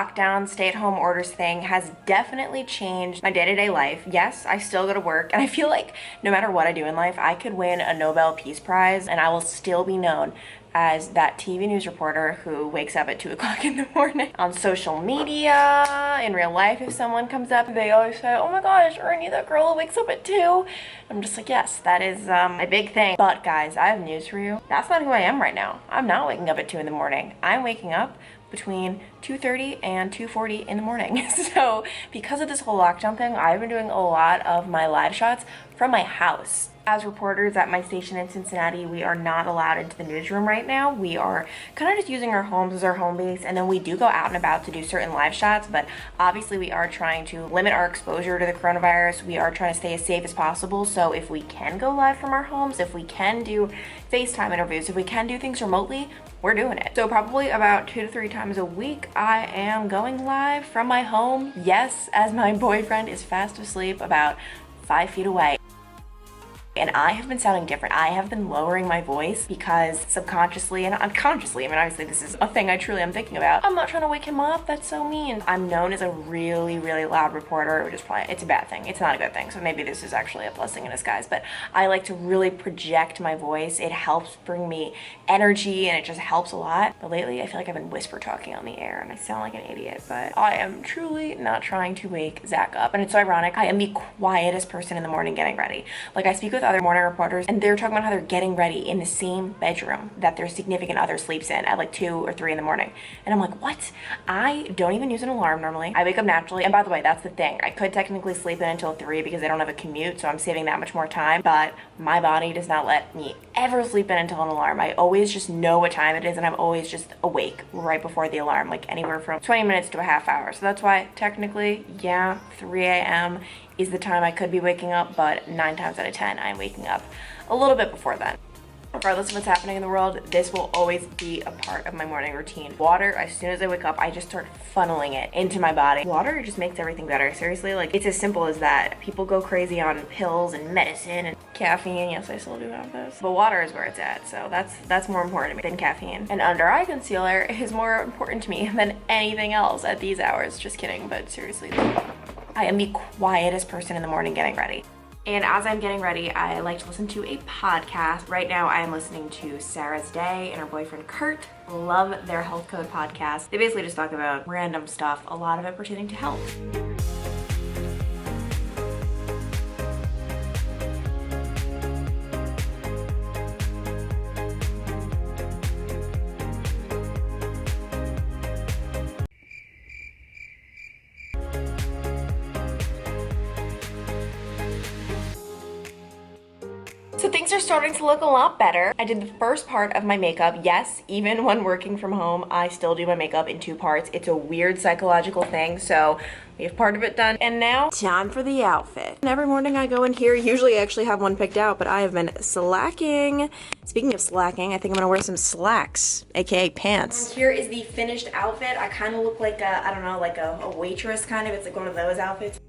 lockdown, stay-at-home orders thing has definitely changed my day-to-day life. Yes, I still go to work, and I feel like no matter what I do in life, I could win a Nobel Peace Prize and I will still be known as that TV news reporter who wakes up at 2 o'clock in the morning. On social media, in real life, if someone comes up, they always say, oh my gosh, aren't you that girl who wakes up at 2? I'm just like, yes, that is a big thing. But guys, I have news for you. That's not who I am right now. I'm not waking up at 2 in the morning. I'm waking up between 2:30 and 2:40 in the morning. So because of this whole lockdown thing, I've been doing a lot of my live shots from my house. As reporters at my station in Cincinnati, we are not allowed into the newsroom right now. We are kind of just using our homes as our home base, and then we do go out and about to do certain live shots, but obviously we are trying to limit our exposure to the coronavirus. We are trying to stay as safe as possible, so if we can go live from our homes, if we can do FaceTime interviews, if we can do things remotely, we're doing it. So probably about 2 to 3 times a week, I am going live from my home. Yes, as my boyfriend is fast asleep about 5 feet away. And I have been sounding different. I have been lowering my voice because subconsciously and unconsciously, I mean, obviously this is a thing I truly am thinking about. I'm not trying to wake him up, that's so mean. I'm known as a really, really loud reporter, which is probably, it's a bad thing. It's not a good thing. So maybe this is actually a blessing in disguise, but I like to really project my voice. It helps bring me energy and it just helps a lot. But lately I feel like I've been whisper talking on the air and I sound like an idiot, but I am truly not trying to wake Zach up. And it's so ironic. I am the quietest person in the morning getting ready. Like I speak with other morning reporters and they're talking about how they're getting ready in the same bedroom that their significant other sleeps in at like 2 or 3 in the morning. And I'm like, what? I don't even use an alarm normally. I wake up naturally. And by the way, that's the thing. I could technically sleep in until 3 because I don't have a commute, so I'm saving that much more time. But my body does not let me ever sleep in until an alarm. I always just know what time it is and I'm always just awake right before the alarm, like anywhere from 20 minutes to a half hour. So that's why technically, yeah, 3 a.m. is the time I could be waking up, but 9 times out of 10, I'm waking up a little bit before then. Regardless of what's happening in the world, this will always be a part of my morning routine. Water, as soon as I wake up, I just start funneling it into my body. Water just makes everything better. Seriously, like it's as simple as that. People go crazy on pills and medicine and caffeine. Yes, I still do have those. But water is where it's at, so that's more important to me than caffeine. And under eye concealer is more important to me than anything else at these hours. Just kidding, but seriously, I am the quietest person in the morning getting ready. And as I'm getting ready, I like to listen to a podcast. Right now, I am listening to Sarah's Day and her boyfriend Kurt. Love their Health Code podcast. They basically just talk about random stuff, a lot of it pertaining to health. So things are starting to look a lot better. I did the first part of my makeup. Yes, even when working from home, I still do my makeup in 2 parts. It's a weird psychological thing, so we have part of it done. And now, time for the outfit. And every morning I go in here, usually I actually have one picked out, but I have been slacking. Speaking of slacking, I think I'm gonna wear some slacks, aka pants. And here is the finished outfit. I kind of look like a, I don't know, like a waitress kind of. It's like one of those outfits.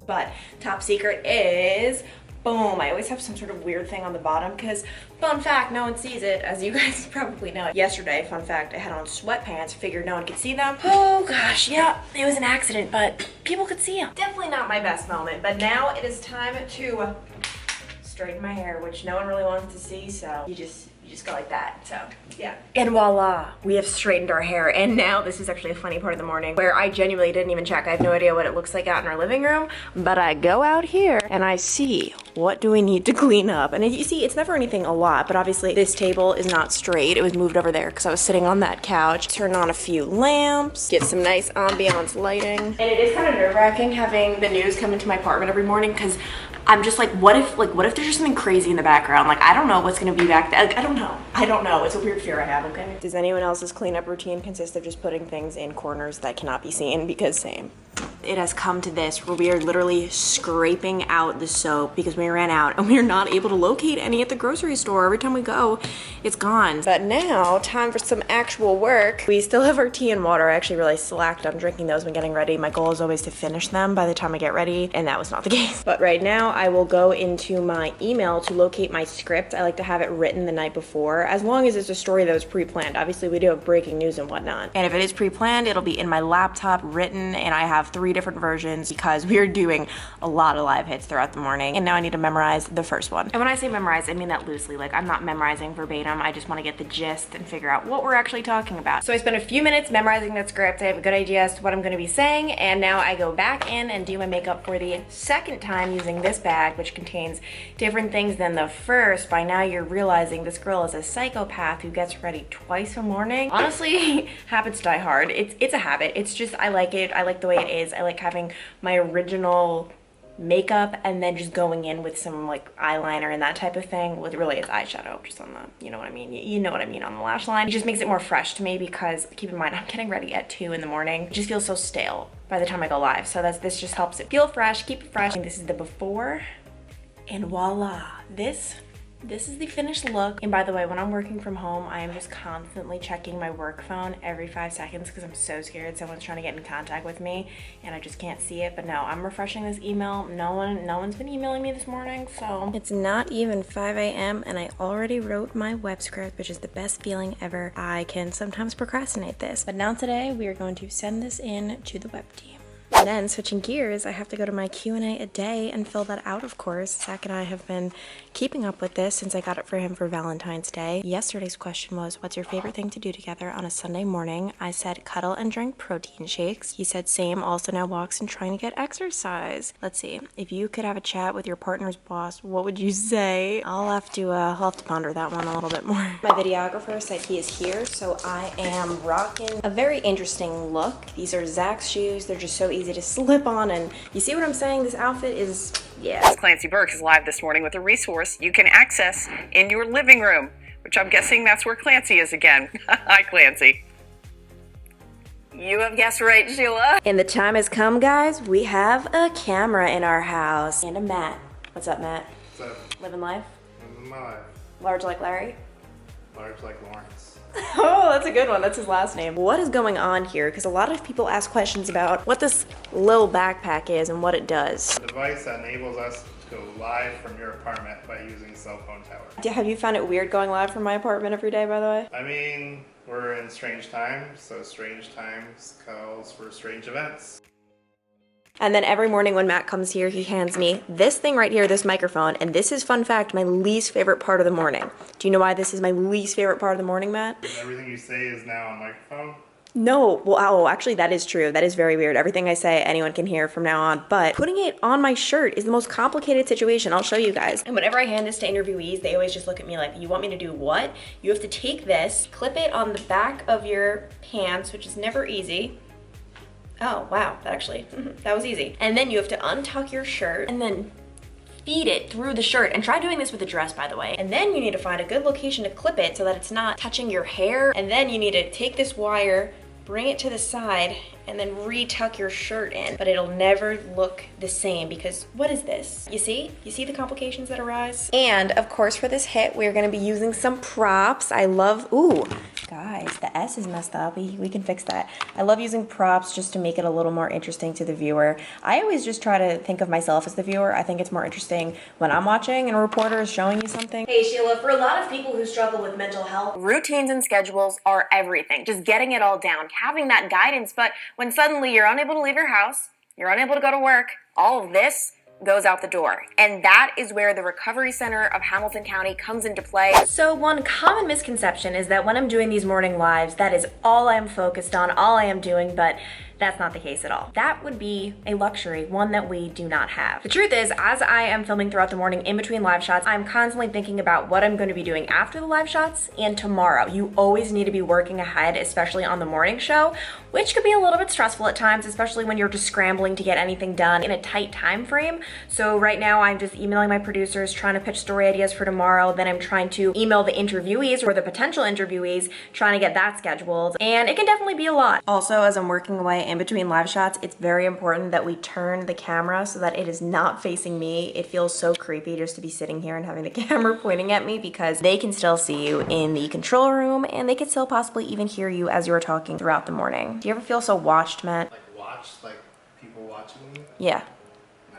But top secret is, boom, I always have some sort of weird thing on the bottom because, fun fact, no one sees it, as you guys probably know. Yesterday, fun fact, I had on sweatpants, figured no one could see them. Oh gosh, yeah, it was an accident, but people could see them. Definitely not my best moment, but now it is time to straighten my hair, which no one really wants to see, so you just go like that, so yeah. And voila, we have straightened our hair. And now this is actually a funny part of the morning where I genuinely didn't even check. I have no idea what it looks like out in our living room, but I go out here and I see, what do we need to clean up? And you see, it's never anything a lot, but obviously this table is not straight. It was moved over there because I was sitting on that couch. Turn on a few lamps, get some nice ambiance lighting. And it is kind of nerve-wracking having the news come into my apartment every morning because I'm just like, what if there's just something crazy in the background? Like, I don't know what's gonna be back there. Like, I don't know. It's a weird fear I have, okay? Does anyone else's cleanup routine consist of just putting things in corners that cannot be seen? Because same. It has come to this where we are literally scraping out the soap because we ran out and we are not able to locate any at the grocery store. Every time we go, it's gone. But now, time for some actual work. We still have our tea and water. I actually really slacked on drinking those when getting ready. My goal is always to finish them by the time I get ready, and that was not the case. But right now, I will go into my email to locate my script. I like to have it written the night before, as long as it's a story that was pre-planned. Obviously, we do have breaking news and whatnot. And if it is pre-planned, it'll be in my laptop written, and I have 3 different versions because we are doing a lot of live hits throughout the morning. And now I need to memorize the first one. And when I say memorize, I mean that loosely. Like, I'm not memorizing verbatim. I just want to get the gist and figure out what we're actually talking about. So I spent a few minutes memorizing that script. I have a good idea as to what I'm going to be saying, and now I go back in and do my makeup for the second time using this bag, which contains different things than the first. By now you're realizing this girl is a psychopath who gets ready twice a morning. Honestly, habits die hard. It's a habit. It's just, I like it. I like the way it is. I like having my original makeup and then just going in with some like eyeliner and that type of thing. Well, really it's eyeshadow just on the, you know what I mean? You know what I mean on the lash line. It just makes it more fresh to me because keep in mind, I'm getting ready at 2 in the morning. It just feels so stale by the time I go live. So this just helps it feel fresh, keep it fresh. And this is the before, and voila, this is the finished look. And by the way, when I'm working from home, I am just constantly checking my work phone every 5 seconds because I'm so scared someone's trying to get in contact with me and I just can't see it. But no, I'm refreshing this email. No one's been emailing me this morning, so. It's not even 5 a.m. and I already wrote my web script, which is the best feeling ever. I can sometimes procrastinate this, but now today we are going to send this in to the web team. And then switching gears, I have to go to my Q&A a day and fill that out, of course. Zach and I have been keeping up with this since I got it for him for Valentine's Day. Yesterday's question was, what's your favorite thing to do together on a Sunday morning? I said cuddle and drink protein shakes. He said same, also now walks and trying to get exercise. Let's see, if you could have a chat with your partner's boss, what would you say? I'll have to ponder that one a little bit more. My videographer said he is here, so I am rocking a very interesting look. These are Zach's shoes. They're just so easy to slip on, and you see what I'm saying? This outfit is, yeah. Clancy Burke is live this morning with a resource you can access in your living room, which I'm guessing that's where Clancy is again. Hi, Clancy. You have guessed right, Sheila. And the time has come, guys. We have a camera in our house. And a Matt. What's up, Matt? What's up? Living life? Living my life. Large like Larry? Large like Lawrence. Oh, that's a good one. That's his last name. What is going on here? Because a lot of people ask questions about what this little backpack is and what it does. A device that enables us to go live from your apartment by using cell phone tower. Have you found it weird going live from my apartment every day, by the way? I mean, we're in strange times, so strange times calls for strange events. And then every morning when Matt comes here, he hands me this thing right here, this microphone, and this is, fun fact, my least favorite part of the morning. Do you know why this is my least favorite part of the morning, Matt? Everything you say is now on microphone? No, well, oh, actually that is true. That is very weird. Everything I say, anyone can hear from now on, but putting it on my shirt is the most complicated situation. I'll show you guys. And whenever I hand this to interviewees, they always just look at me like, you want me to do what? You have to take this, clip it on the back of your pants, which is never easy. Oh, wow, that was easy. And then you have to untuck your shirt and then feed it through the shirt. And try doing this with a dress, by the way. And then you need to find a good location to clip it so that it's not touching your hair. And then you need to take this wire, bring it to the side, and then retuck your shirt in. But it'll never look the same because what is this? You see? You see the complications that arise? And of course for this hit, we're gonna be using some props. I love, ooh, guys, the S is messed up. We can fix that. I love using props just to make it a little more interesting to the viewer. I always just try to think of myself as the viewer. I think it's more interesting when I'm watching and a reporter is showing you something. Hey Sheila, for a lot of people who struggle with mental health, Routines and schedules are everything. Just getting it all down, having that guidance. But when suddenly you're unable to leave your house, you're unable to go to work, all of this goes out the door. And that is where the Recovery Center of Hamilton County comes into play. So one common misconception is that when I'm doing these morning lives, that is all I'm focused on, all I am doing, but that's not the case at all. That would be a luxury, one that we do not have. The truth is, as I am filming throughout the morning in between live shots, I'm constantly thinking about what I'm going to be doing after the live shots and tomorrow. You always need to be working ahead, especially on the morning show, which could be a little bit stressful at times, especially when you're just scrambling to get anything done in a tight time frame. So right now I'm just emailing my producers, trying to pitch story ideas for tomorrow. Then I'm trying to email the interviewees or the potential interviewees, trying to get that scheduled. And it can definitely be a lot. Also, as I'm working away in between live shots, it's very important that we turn the camera so that it is not facing me. It feels so creepy just to be sitting here and having the camera pointing at me because they can still see you in the control room and they can still possibly even hear you as you are talking throughout the morning. Do you ever feel so watched, Matt? Like watched, like people watching me? Yeah. No.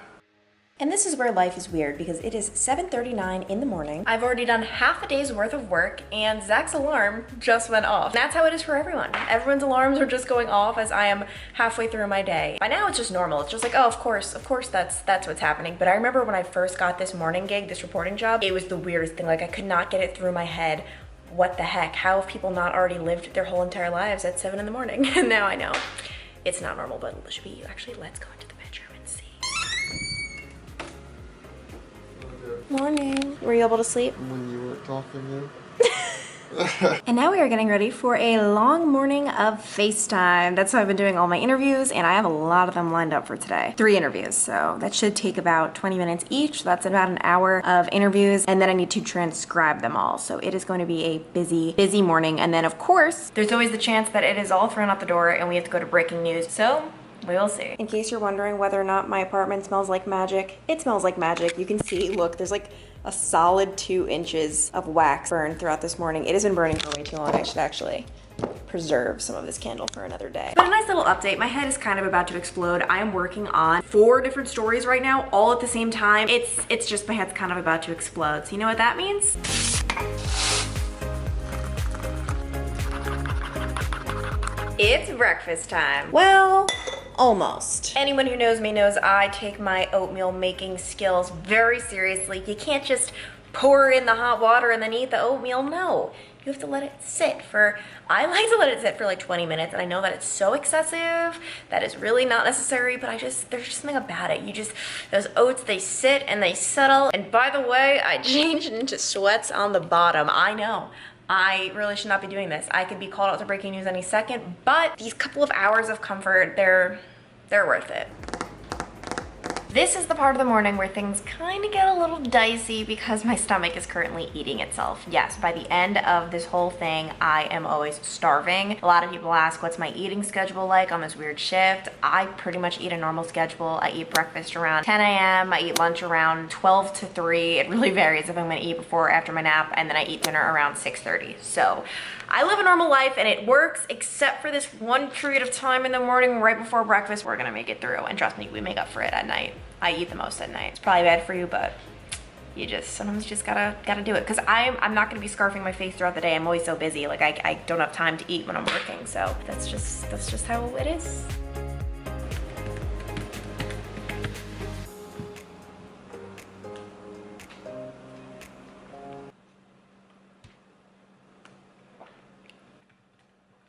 And this is where life is weird because it is 7:39 in the morning. I've already done half a day's worth of work and Zach's alarm just went off. And that's how it is for everyone. Everyone's alarms are just going off as I am halfway through my day. By now it's just normal. It's just like, oh, of course that's what's happening. But I remember when I first got this morning gig, this reporting job, it was the weirdest thing. Like I could not get it through my head. What the heck? How have people not already lived their whole entire lives at 7 in the morning? And now I know it's not normal, but should we actually, let's go into the bedroom and see. Morning. Were you able to sleep? When you were talking there. And now we are getting ready for a long morning of FaceTime. That's how I've been doing all my interviews, and I have a lot of them lined up for today. 3 interviews, so that should take about 20 minutes each. That's about an hour of interviews, and then I need to transcribe them all. So it is going to be a busy, busy morning. And then of course, there's always the chance that it is all thrown out the door and we have to go to breaking news. So we will see. In case you're wondering whether or not my apartment smells like magic, it smells like magic. You can see, look, there's like a solid 2 inches of wax burned throughout this morning. It has been burning for way too long. I should actually preserve some of this candle for another day. But a nice little update. My head is kind of about to explode. I am working on 4 different stories right now, all at the same time. It's just my head's kind of about to explode. So you know what that means? It's breakfast time. Well, almost. Anyone who knows me knows I take my oatmeal making skills very seriously. You can't just pour in the hot water and then eat the oatmeal. No, you have to let it sit for, I like to let it sit for like 20 minutes. And I know that it's so excessive, that is really not necessary, but there's just something about it. Those oats, they sit and they settle. And by the way, I changed into sweats on the bottom. I know. I really should not be doing this. I could be called out to breaking news any second, but these couple of hours of comfort, they're worth it. This is the part of the morning where things kind of get a little dicey because my stomach is currently eating itself. Yes, by the end of this whole thing, I am always starving. A lot of people ask, what's my eating schedule like on this weird shift? I pretty much eat a normal schedule. I eat breakfast around 10 a.m. I eat lunch around 12 to 3. It really varies if I'm gonna eat before or after my nap, and then I eat dinner around 6:30. So I live a normal life and it works, except for this one period of time in the morning right before breakfast. We're gonna make it through, and trust me, we make up for it at night. I eat the most at night. It's probably bad for you, but sometimes you just gotta do it. Cause I'm not gonna be scarfing my face throughout the day. I'm always so busy. Like I don't have time to eat when I'm working. So that's just how it is.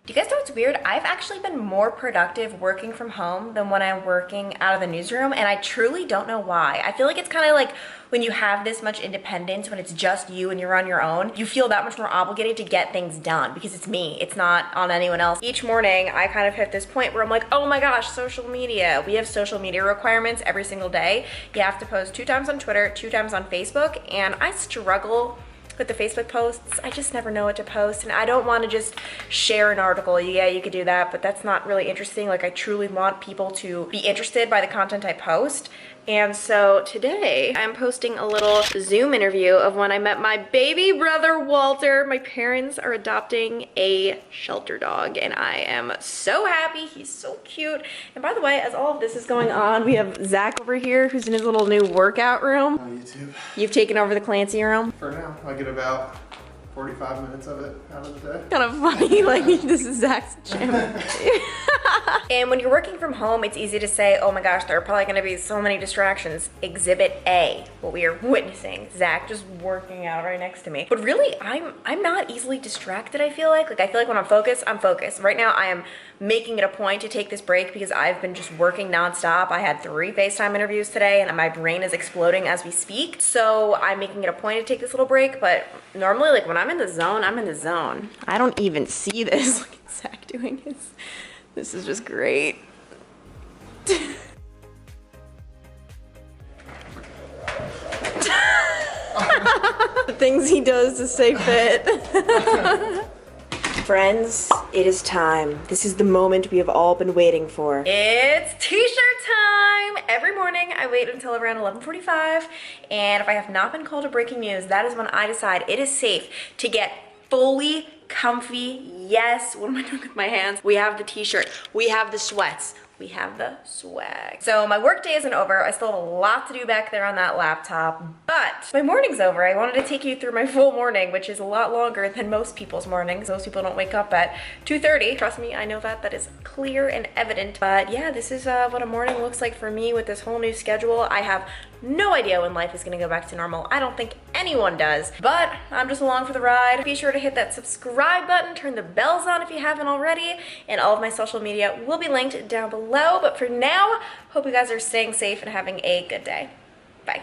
Do you guys know what's weird? I've actually been more productive working from home than when I'm working out of the newsroom, and I truly don't know why. I feel like it's kind of like when you have this much independence, when it's just you and you're on your own, you feel that much more obligated to get things done because it's me. It's not on anyone else. Each morning, I kind of hit this point where I'm like, oh my gosh, social media. We have social media requirements every single day. You have to post 2 times on Twitter, 2 times on Facebook, and I struggle with the Facebook posts. I just never know what to post, and I don't want to just share an article. Yeah, you could do that, but that's not really interesting. Like, I truly want people to be interested by the content I post. And so today I'm posting a little Zoom interview of when I met my baby brother, Walter. My parents are adopting a shelter dog and I am so happy. He's so cute. And by the way, as all of this is going on, we have Zach over here who's in his little new workout room. On YouTube. You've taken over the Clancy room. For now, I get about 45 minutes of it out of the day. Kind of funny, like this is Zach's gym. And when you're working from home, it's easy to say, oh my gosh, there are probably gonna be so many distractions. Exhibit A, what we are witnessing. Zach just working out right next to me. But really, I'm not easily distracted, I feel like. Like, I feel like when I'm focused, I'm focused. Right now, I am making it a point to take this break because I've been just working nonstop. I had 3 FaceTime interviews today and my brain is exploding as we speak. So I'm making it a point to take this little break, but normally, like, when I'm in the zone, I'm in the zone. I don't even see this. Look at Zach doing his. This is just great. The things he does to stay fit. Friends, it is time. This is the moment we have all been waiting for. It's t-shirt time! Every morning I wait until around 11:45, and if I have not been called to breaking news, that is when I decide it is safe to get fully comfy. Yes, what am I doing with my hands? We have the t-shirt, we have the sweats, we have the swag. So my work day isn't over. I still have a lot to do back there on that laptop, but my morning's over. I wanted to take you through my full morning, which is a lot longer than most people's mornings. Most people don't wake up at 2:30. Trust me, I know that is clear and evident. But yeah, this is what a morning looks like for me with this whole new schedule. I have no idea when life is gonna go back to normal. I don't think anyone does, but I'm just along for the ride. Be sure to hit that subscribe button, turn the bells on if you haven't already, and all of my social media will be linked down below. But for now, hope you guys are staying safe and having a good day. Bye.